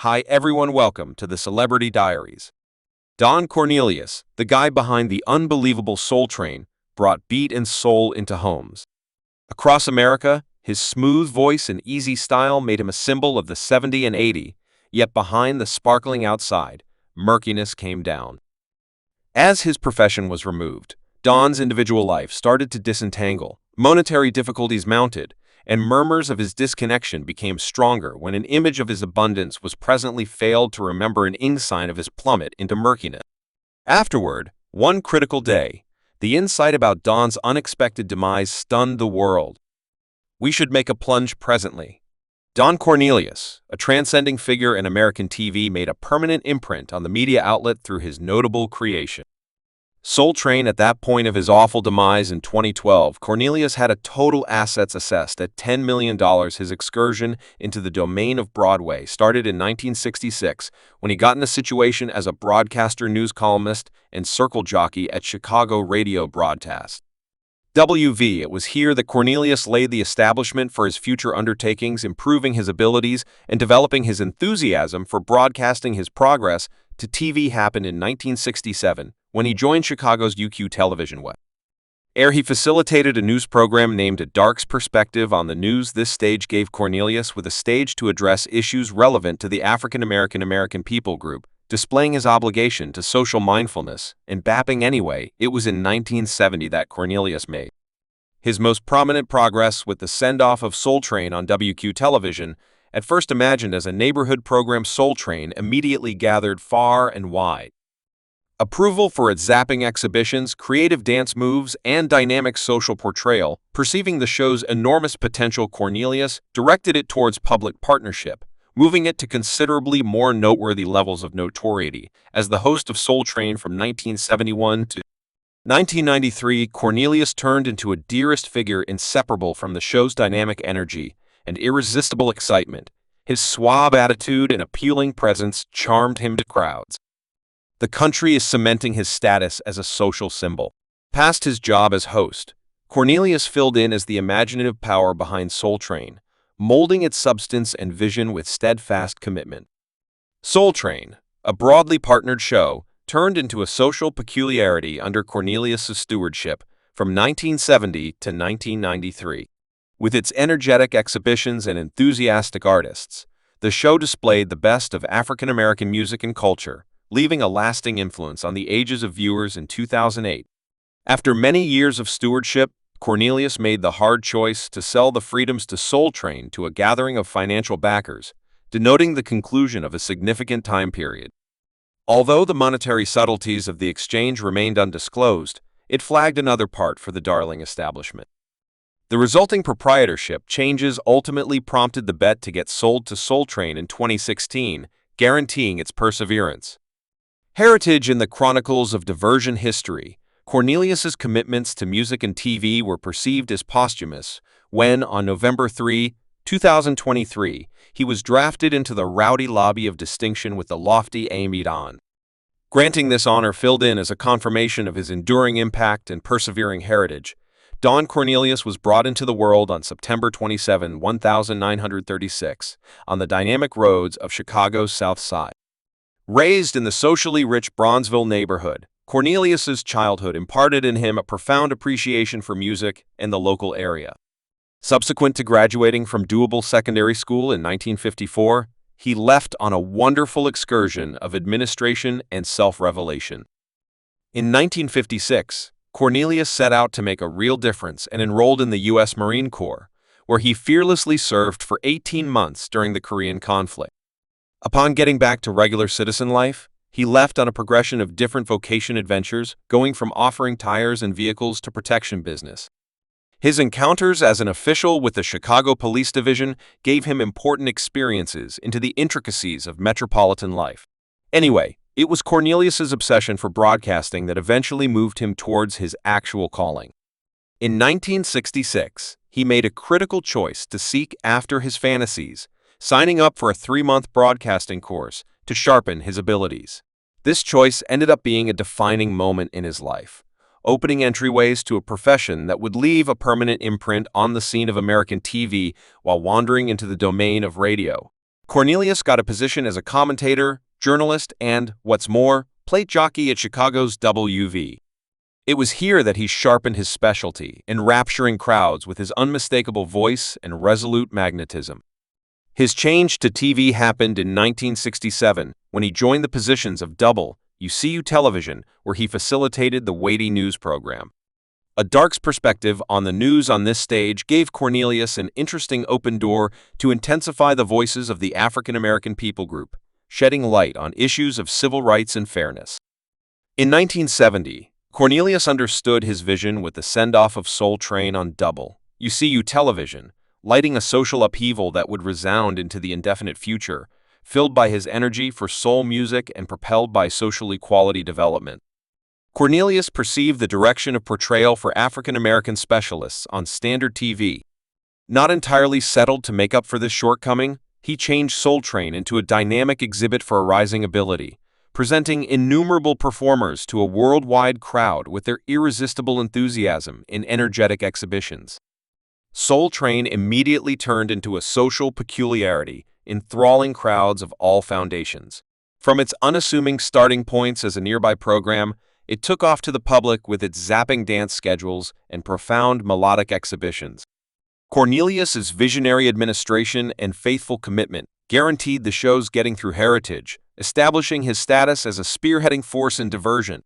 Hi everyone, welcome to the Celebrity Diaries. Don Cornelius, the guy behind the unbelievable Soul Train, brought beat and soul into homes. Across America, his smooth voice and easy style made him a symbol of the 70 and 80, yet behind the sparkling outside, murkiness came down. As his profession was removed, Don's individual life started to disentangle, monetary difficulties mounted, and murmurs of his disconnection became stronger when an image of his abundance was presently failed to remember an ing-sign of his plummet into murkiness. Afterward, one critical day, the insight about Don's unexpected demise stunned the world. We should make a plunge presently. Don Cornelius, a transcending figure in American TV, made a permanent imprint on the media outlet through his notable creation. Soul Train. At that point of his awful demise in 2012, Cornelius had a total assets assessed at $10 million. His excursion into the domain of Broadway started in 1966 when he got in a situation as a broadcaster, news columnist, and circle jockey at Chicago radio broadcast. WV. It was here that Cornelius laid the establishment for his future undertakings, improving his abilities and developing his enthusiasm for broadcasting. His progress to TV happened in 1967 when he joined Chicago's UQ television web. He facilitated a news program named A Dark's Perspective on the News. This stage gave Cornelius with a stage to address issues relevant to the African-American people group, displaying his obligation to social mindfulness and bapping anyway. It was in 1970 that Cornelius made his most prominent progress with the send-off of Soul Train on WQ television. At first imagined as a neighborhood program, Soul Train immediately gathered far and wide approval for its zapping exhibitions, creative dance moves, and dynamic social portrayal. Perceiving the show's enormous potential, Cornelius directed it towards public partnership, moving it to considerably more noteworthy levels of notoriety. As the host of Soul Train from 1971 to 1993, Cornelius turned into a dearest figure, inseparable from the show's dynamic energy and irresistible excitement. His suave attitude and appealing presence charmed him to crowds. The country is cementing his status as a social symbol. Past his job as host, Cornelius filled in as the imaginative power behind Soul Train, molding its substance and vision with steadfast commitment. Soul Train, a broadly partnered show, turned into a social peculiarity under Cornelius' stewardship from 1970 to 1993. With its energetic exhibitions and enthusiastic artists, the show displayed the best of African-American music and culture, leaving a lasting influence on the ages of viewers. In 2008, after many years of stewardship, Cornelius made the hard choice to sell the freedoms to Soul Train to a gathering of financial backers, denoting the conclusion of a significant time period. Although the monetary subtleties of the exchange remained undisclosed, it flagged another part for the darling establishment. The resulting proprietorship changes ultimately prompted the bet to get sold to Soul Train in 2016, guaranteeing its perseverance. Heritage. In the chronicles of diversion history, Cornelius's commitments to music and TV were perceived as posthumous when, on November 3, 2023, he was drafted into the rowdy lobby of distinction with the lofty Amy Don. Granting this honor filled in as a confirmation of his enduring impact and persevering heritage. Don Cornelius was brought into the world on September 27, 1936, on the dynamic roads of Chicago's South Side. Raised in the socially rich Bronzeville neighborhood, Cornelius's childhood imparted in him a profound appreciation for music and the local area. Subsequent to graduating from Doable Secondary School in 1954, he left on a wonderful excursion of administration and self-revelation. In 1956, Cornelius set out to make a real difference and enrolled in the U.S. Marine Corps, where he fearlessly served for 18 months during the Korean conflict. Upon getting back to regular citizen life, he left on a progression of different vocation adventures, going from offering tires and vehicles to protection business. His encounters as an official with the Chicago Police Division gave him important experiences into the intricacies of metropolitan life. Anyway, it was Cornelius's obsession for broadcasting that eventually moved him towards his actual calling. In 1966, he made a critical choice to seek after his fantasies, signing up for a 3-month broadcasting course to sharpen his abilities. This choice ended up being a defining moment in his life, opening entryways to a profession that would leave a permanent imprint on the scene of American TV while wandering into the domain of radio. Cornelius got a position as a commentator, journalist, and, what's more, plate jockey at Chicago's WV. It was here that he sharpened his specialty, enrapturing crowds with his unmistakable voice and resolute magnetism. His change to TV happened in 1967 when he joined the positions of WCU Television, where he facilitated the weighty news program. A dark's perspective on the news on this stage gave Cornelius an interesting open door to intensify the voices of the African American people group, shedding light on issues of civil rights and fairness. In 1970, Cornelius understood his vision with the send-off of Soul Train on WCU Television, lighting a social upheaval that would resound into the indefinite future, filled by his energy for soul music and propelled by social equality development. Cornelius perceived the direction of portrayal for African American specialists on standard TV. Not entirely settled to make up for this shortcoming, he changed Soul Train into a dynamic exhibit for a rising ability, presenting innumerable performers to a worldwide crowd with their irresistible enthusiasm in energetic exhibitions. Soul Train immediately turned into a social peculiarity, enthralling crowds of all foundations. From its unassuming starting points as a nearby program, it took off to the public with its zapping dance schedules and profound melodic exhibitions. Cornelius's visionary administration and faithful commitment guaranteed the show's getting through heritage, establishing his status as a spearheading force in diversion.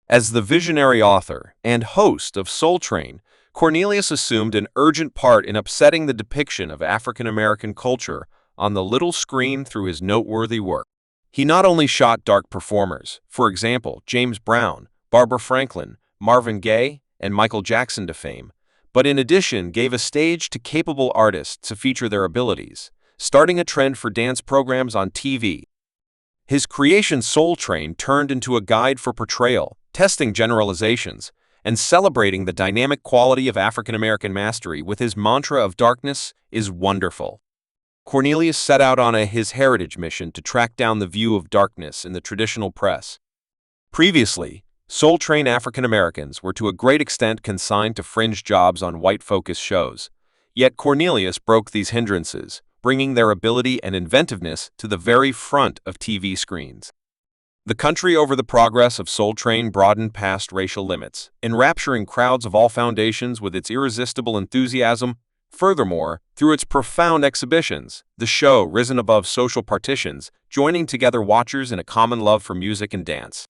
As the visionary author and host of Soul Train, Cornelius assumed an urgent part in upsetting the depiction of African American culture on the little screen through his noteworthy work. He not only shot dark performers, for example, James Brown, Barbara Franklin, Marvin Gaye, and Michael Jackson to fame, but in addition gave a stage to capable artists to feature their abilities, starting a trend for dance programs on TV. His creation Soul Train turned into a guide for portrayal, testing generalizations, and celebrating the dynamic quality of African American mastery with his mantra of "darkness is wonderful." Cornelius set out on his heritage mission to track down the view of darkness in the traditional press. Previously, Soul Train African Americans were to a great extent consigned to fringe jobs on white-focused shows. Yet Cornelius broke these hindrances, bringing their ability and inventiveness to the very front of TV screens. The country over the progress of Soul Train broadened past racial limits, enrapturing crowds of all foundations with its irresistible enthusiasm. Furthermore, through its profound exhibitions, the show risen above social partitions, joining together watchers in a common love for music and dance.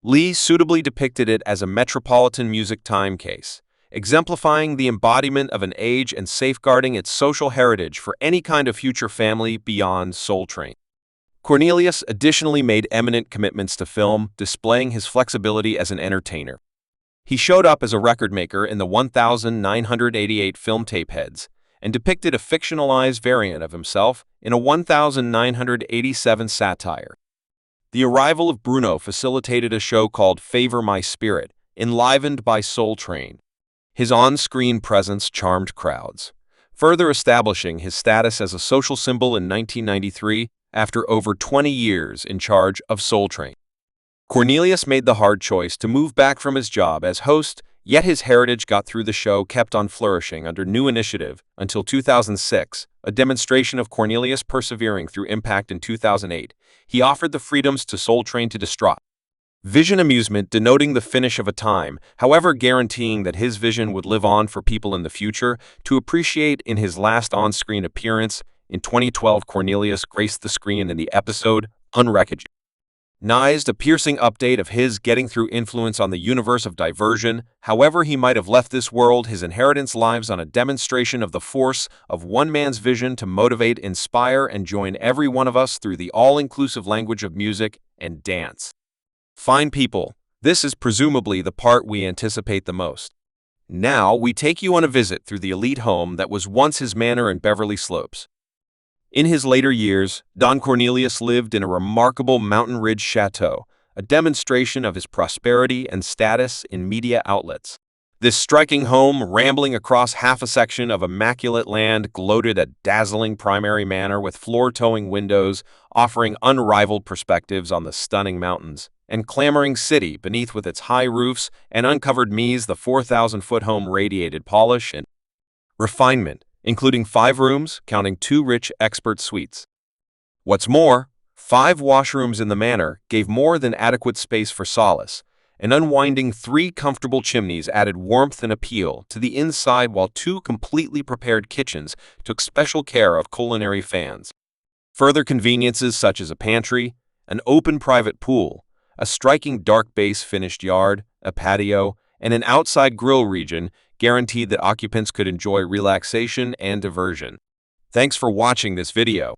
Lee suitably depicted it as a metropolitan music time case, exemplifying the embodiment of an age and safeguarding its social heritage for any kind of future family beyond Soul Train. Cornelius additionally made eminent commitments to film, displaying his flexibility as an entertainer. He showed up as a record maker in the 1988 film Tape Heads and depicted a fictionalized variant of himself in a 1987 satire. The arrival of Bruno facilitated a show called Favor My Spirit, enlivened by Soul Train. His on-screen presence charmed crowds, further establishing his status as a social symbol in 1993 after over 20 years in charge of Soul Train. Cornelius made the hard choice to move back from his job as host, yet his heritage got through the show kept on flourishing under new initiative until 2006, a demonstration of Cornelius persevering through impact in 2008. He offered the freedoms to Soul Train to distraught. Vision amusement denoting the finish of a time, however guaranteeing that his vision would live on for people in the future to appreciate. In his last on-screen appearance, in 2012, Cornelius graced the screen in the episode Unrecognized, a piercing update of his getting through influence on the universe of diversion. However he might have left this world, his inheritance lives on a demonstration of the force of one man's vision to motivate, inspire, and join every one of us through the all-inclusive language of music and dance. Fine people, this is presumably the part we anticipate the most. Now we take you on a visit through the elite home that was once his manor in Beverly Slopes. In his later years, Don Cornelius lived in a remarkable mountain ridge chateau, a demonstration of his prosperity and status in media outlets. This striking home, rambling across half a section of immaculate land, gloated a dazzling primary manor with floor-towing windows, offering unrivaled perspectives on the stunning mountains, and clamoring city beneath with its high roofs and uncovered meads. The 4,000-foot home radiated polish and refinement, including 5 rooms, counting 2 rich expert suites. What's more, 5 washrooms in the manor gave more than adequate space for solace, and unwinding 3 comfortable chimneys added warmth and appeal to the inside, while 2 completely prepared kitchens took special care of culinary fans. Further conveniences such as a pantry, an open private pool, a striking dark base finished yard, a patio, and an outside grill region guaranteed that occupants could enjoy relaxation and diversion. Thanks for watching this video.